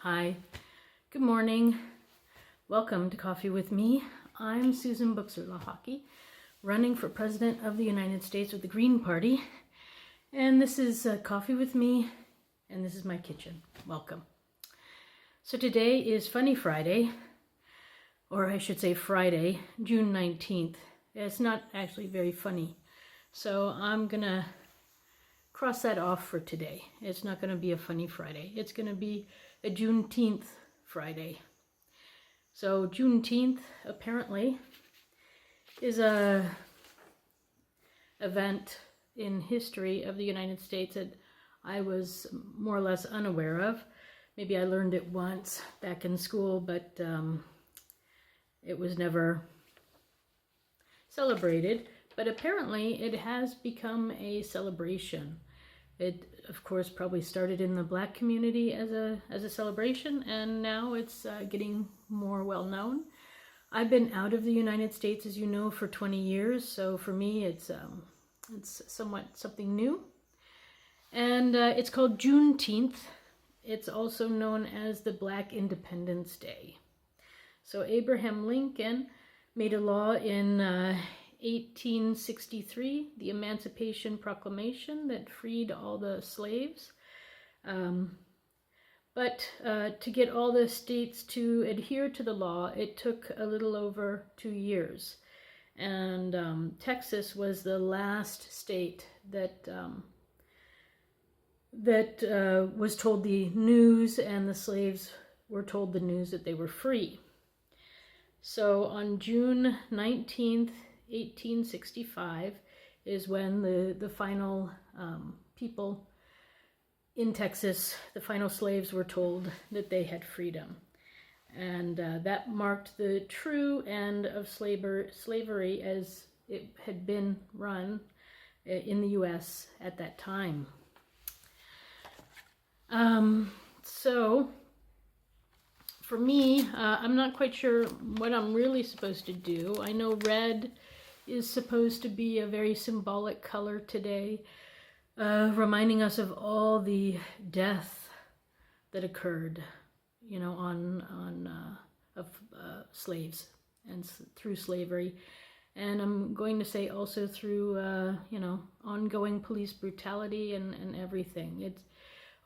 Hi, good morning. Welcome to Coffee with Me. I'm Susan Buchser-Lochocki, running for President of the United States with the Green Party. And this is Coffee with Me, and this is my kitchen. Welcome. So today is Funny Friday, or I should say Friday, June 19th. It's not actually very funny, so I'm gonna cross that off for today. It's not gonna be a funny Friday. It's gonna be a Juneteenth Friday. So Juneteenth apparently is a event in history of the United States that I was more or less unaware of. Maybe I learned it once back in school, but it was never celebrated. But apparently it has become a celebration. It, of course, probably started in the Black community as a celebration, and now it's getting more well known. I've been out of the United States, as you know, for 20 years, so for me it's somewhat something new. And it's called Juneteenth. It's also known as the Black Independence Day. So Abraham Lincoln made a law in 1863, the Emancipation Proclamation that freed all the slaves. But to get all the states to adhere to the law, it took a little over 2 years. And Texas was the last state that was told the news, and the slaves were told the news that they were free. So on June 19th, 1865 is when the final people in Texas, the final slaves, were told that they had freedom. And that marked the true end of slavery as it had been run in the U.S. at that time. So for me, I'm not quite sure what I'm really supposed to do. I know red is supposed to be a very symbolic color today, reminding us of all the death that occurred, you know, of slaves and through slavery. And I'm going to say also through, ongoing police brutality and everything. It's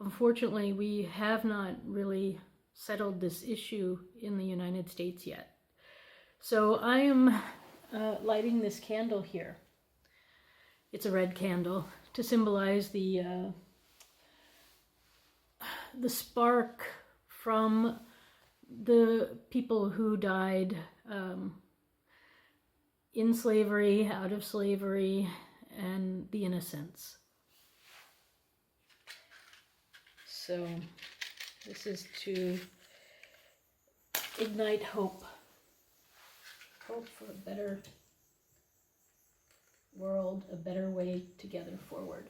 unfortunately, we have not really settled this issue in the United States yet. So I am lighting this candle here. It's a red candle to symbolize the spark from the people who died in slavery, out of slavery, and the innocents. So this is to ignite hope. Hope for a better world, a better way together forward.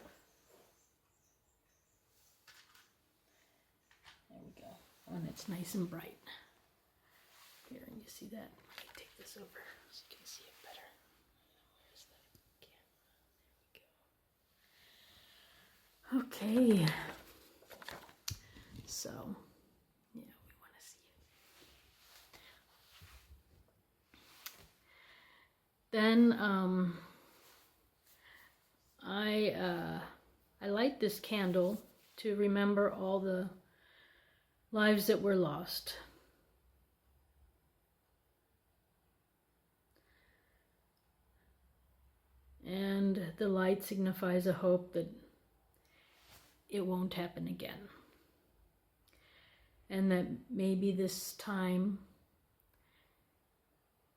There we go. Oh, and it's nice and bright. Here, you see that? Let me take this over so you can see it better. Where's the camera? There we go. Okay. So, yeah, we want to see it. Then I light this candle to remember all the lives that were lost. And the light signifies a hope that it won't happen again. And that maybe this time,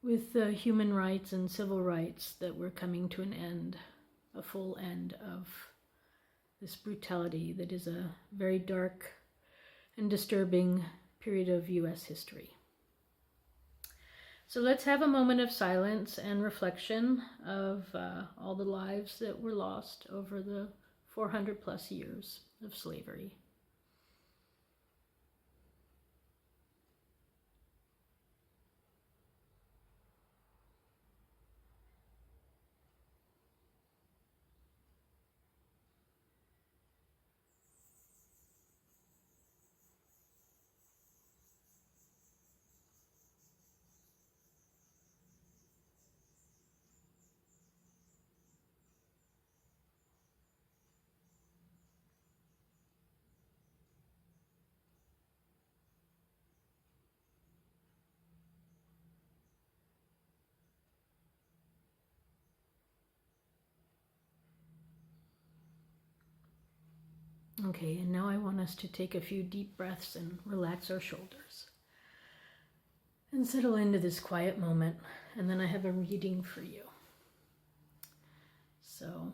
with human rights and civil rights, that we're coming to an end, a full end of this brutality that is a very dark and disturbing period of U.S. history. So let's have a moment of silence and reflection of all the lives that were lost over the 400 plus years of slavery. Okay, and now I want us to take a few deep breaths and relax our shoulders and settle into this quiet moment, and then I have a reading for you. So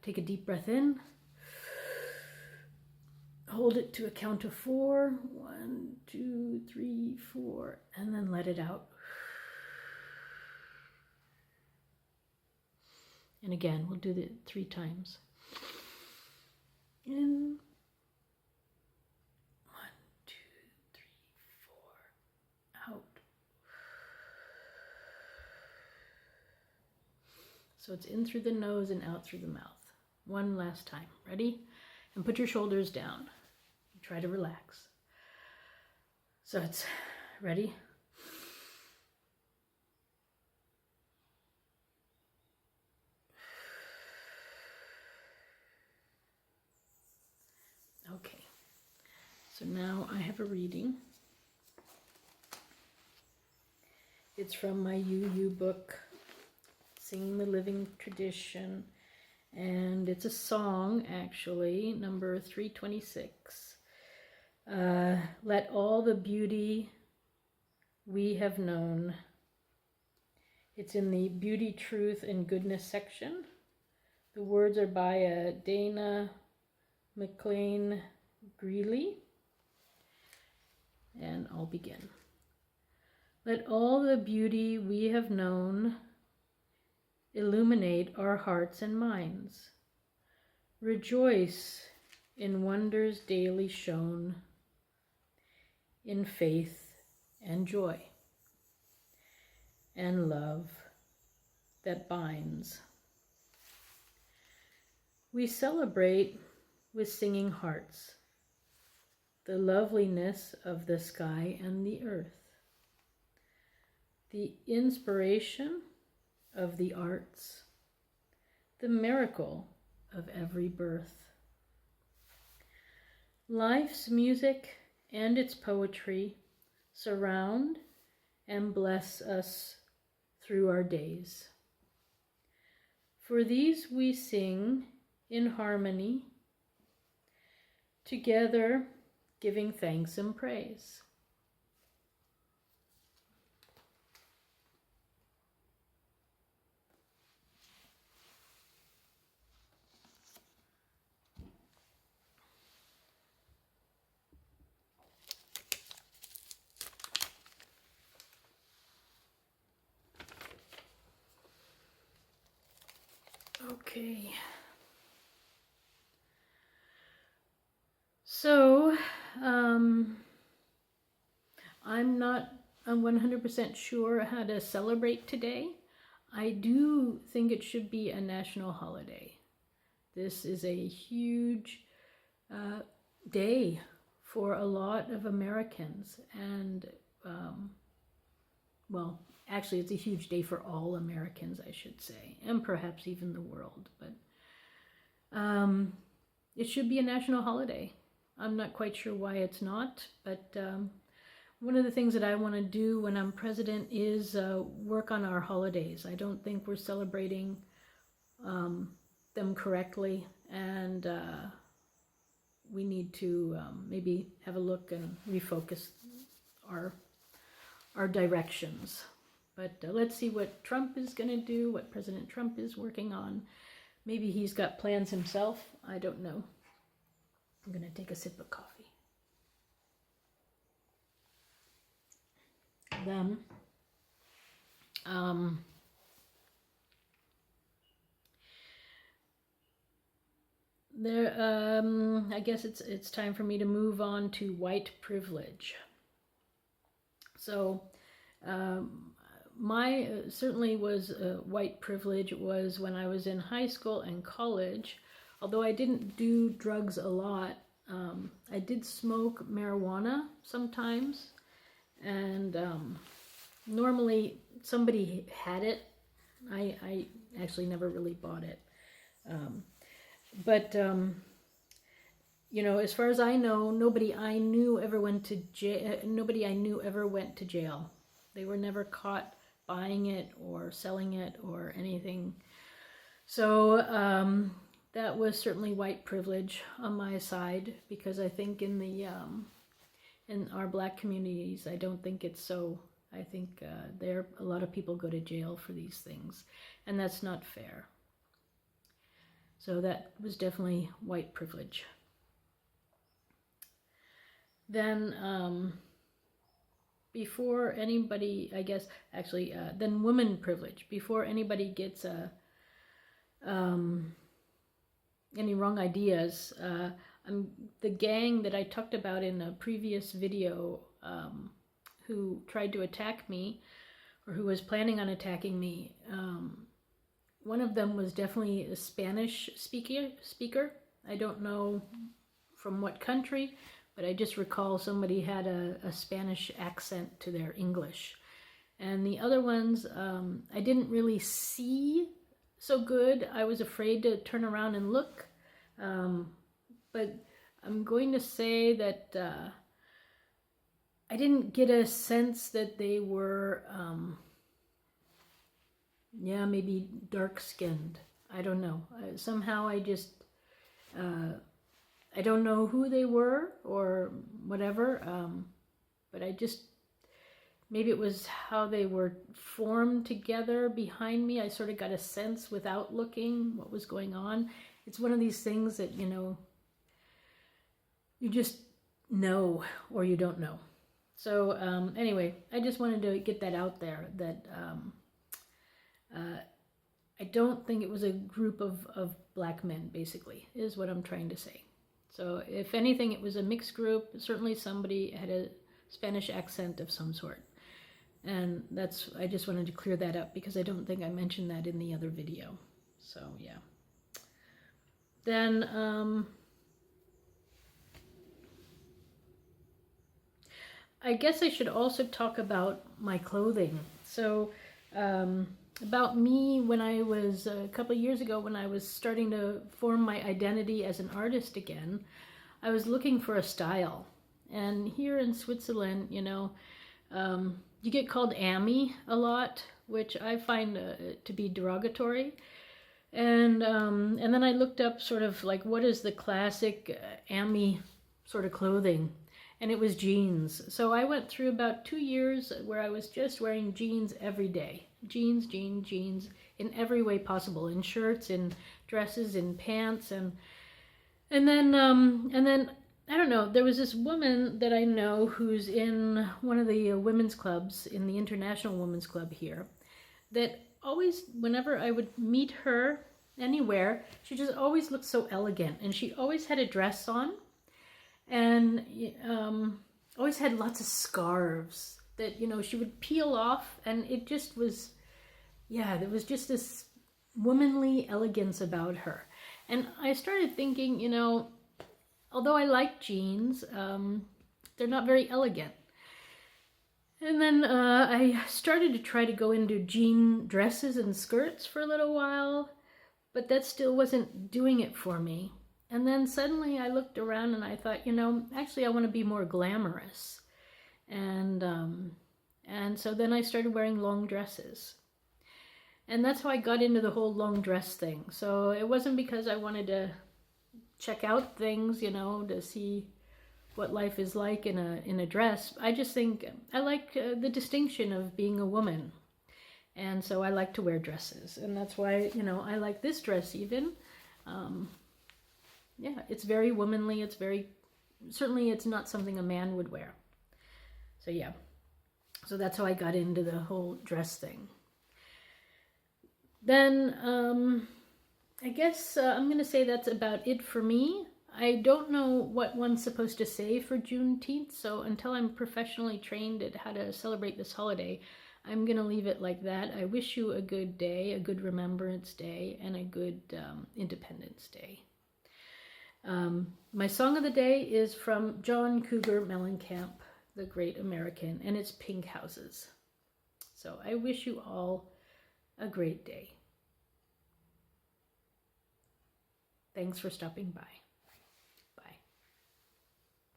take a deep breath in, hold it to a count of 4, 1, 2, 3, 4, and then let it out. And again, we'll do it 3 times. In, 1, 2, 3, 4, out. So it's in through the nose and out through the mouth. One last time. Ready? And put your shoulders down. Try to relax. So it's ready. Okay. So now I have a reading. It's from my UU book, Singing the Living Tradition, and it's a song, actually, number 326. Let all the beauty we have known. It's in the Beauty, Truth, and Goodness section. The words are by Dana McLean Greeley, and I'll begin. Let all the beauty we have known illuminate our hearts and minds. Rejoice in wonders daily shown, in faith and joy, and love that binds. We celebrate with singing hearts the loveliness of the sky and the earth, the inspiration of the arts, the miracle of every birth. Life's music and its poetry surround and bless us through our days. For these we sing in harmony, together giving thanks and praise. Okay. So, I'm not 100% sure how to celebrate today. I do think it should be a national holiday. This is a huge day for a lot of Americans, and well, actually it's a huge day for all Americans, I should say, and perhaps even the world, but it should be a national holiday. I'm not quite sure why it's not, but one of the things that I want to do when I'm president is work on our holidays. I don't think we're celebrating them correctly, and we need to maybe have a look and refocus our directions. But let's see what Trump is going to do, what President Trump is working on. Maybe he's got plans himself. I don't know. I'm going to take a sip of coffee. Then, I guess it's time for me to move on to white privilege. So, my certainly was white privilege was when I was in high school and college. Although I didn't do drugs a lot, I did smoke marijuana sometimes, and normally somebody had it. I actually never really bought it. But you know, as far as I know, nobody I knew ever went to jail. Nobody I knew ever went to jail. They were never caught buying it or selling it or anything. So that was certainly white privilege on my side, because I think in our Black communities, I don't think it's so. I think a lot of people go to jail for these things, and that's not fair. So that was definitely white privilege. Then before anybody, I guess, actually, then women privilege. Before anybody gets any wrong ideas, the gang that I talked about in a previous video, who tried to attack me, or who was planning on attacking me, one of them was definitely a Spanish speaker. I don't know from what country, but I just recall somebody had a Spanish accent to their English. And the other ones, I didn't really see so good. I was afraid to turn around and look. But I'm going to say that I didn't get a sense that they were, maybe dark-skinned. I don't know. Somehow I just, I don't know who they were or whatever, but I just, maybe it was how they were formed together behind me. I sort of got a sense without looking what was going on. It's one of these things that, you just know or you don't know. So anyway, I just wanted to get that out there, that I don't think it was a group of Black men, basically, is what I'm trying to say. So if anything, it was a mixed group. Certainly somebody had a Spanish accent of some sort. And I just wanted to clear that up, because I don't think I mentioned that in the other video. So yeah. Then I guess I should also talk about my clothing. So about me when I was, a couple of years ago, when I was starting to form my identity as an artist again, I was looking for a style. And here in Switzerland, you get called Ami a lot, which I find to be derogatory. And then I looked up sort of like, what is the classic Ami sort of clothing? And it was jeans. So I went through about 2 years where I was just wearing jeans every day. Jeans in every way possible, in shirts, in dresses, in pants, and then I don't know, there was this woman that I know who's in one of the women's clubs, in the International Women's Club here, that always, whenever I would meet her anywhere, she just always looked so elegant, and she always had a dress on, and always had lots of scarves that, she would peel off, and it just was, there was just this womanly elegance about her. And I started thinking, although I like jeans, they're not very elegant. And then I started to try to go into jean dresses and skirts for a little while, but that still wasn't doing it for me. And then suddenly I looked around and I thought, actually I want to be more glamorous. And so then I started wearing long dresses. And that's how I got into the whole long dress thing. So it wasn't because I wanted to check out things, to see what life is like in a dress. I just think I like the distinction of being a woman. And so I like to wear dresses. And that's why, I like this dress even. It's very womanly. It's certainly it's not something a man would wear. So yeah. So that's how I got into the whole dress thing. Then I guess I'm going to say that's about it for me. I don't know what one's supposed to say for Juneteenth, so until I'm professionally trained at how to celebrate this holiday, I'm going to leave it like that. I wish you a good day, a good Remembrance Day, and a good Independence Day. My song of the day is from John Cougar Mellencamp, the great American, and it's Pink Houses. So I wish you all a great day. Thanks for stopping by.